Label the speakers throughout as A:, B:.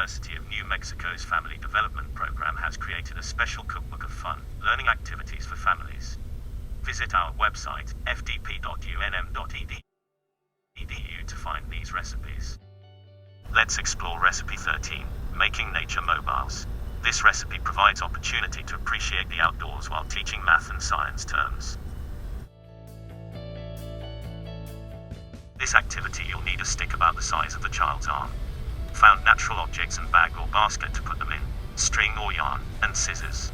A: University of New Mexico's Family Development Program has created a special cookbook of fun, learning activities for families. Visit our website, fdp.unm.edu to find these recipes. Let's explore Recipe 13, Making Nature Mobiles. This recipe provides opportunity to appreciate the outdoors while teaching math and science terms. This activity you'll need a stick about the size of the child's arm. Found natural objects and bag or basket to put them in, string or yarn, and scissors.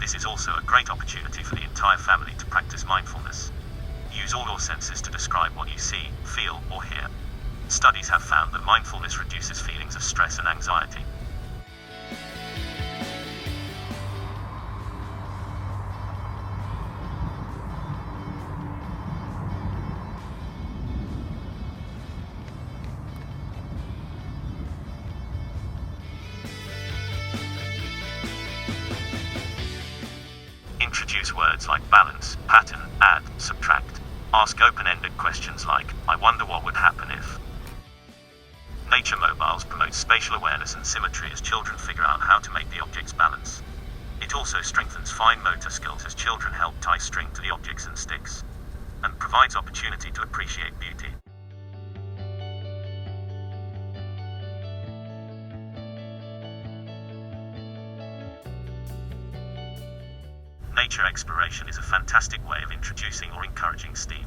A: This is also a great opportunity for the entire family to practice mindfulness. Use all your senses to describe what you see, feel, or hear. Studies have found that mindfulness reduces feelings of stress and anxiety. Introduce words like balance, pattern, add, subtract. Ask open-ended questions like, I wonder what would happen if. Nature Mobiles promotes spatial awareness and symmetry as children figure out how to make the objects balance. It also strengthens fine motor skills as children help tie string to the objects and sticks, and provides opportunity to appreciate beauty. Nature exploration is a fantastic way of introducing or encouraging STEAM.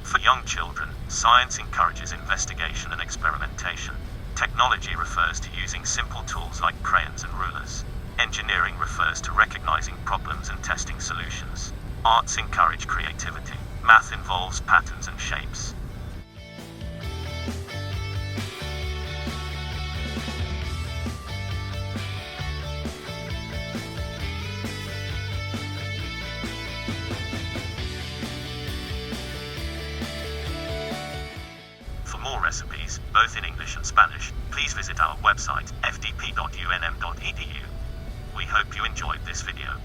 A: For young children, science encourages investigation and experimentation. Technology refers to using simple tools like crayons and rulers. Engineering refers to recognizing problems and testing solutions. Arts encourage creativity. Math involves patterns and shapes. For more recipes, both in English and Spanish, please visit our website, fdp.unm.edu. We hope you enjoyed this video.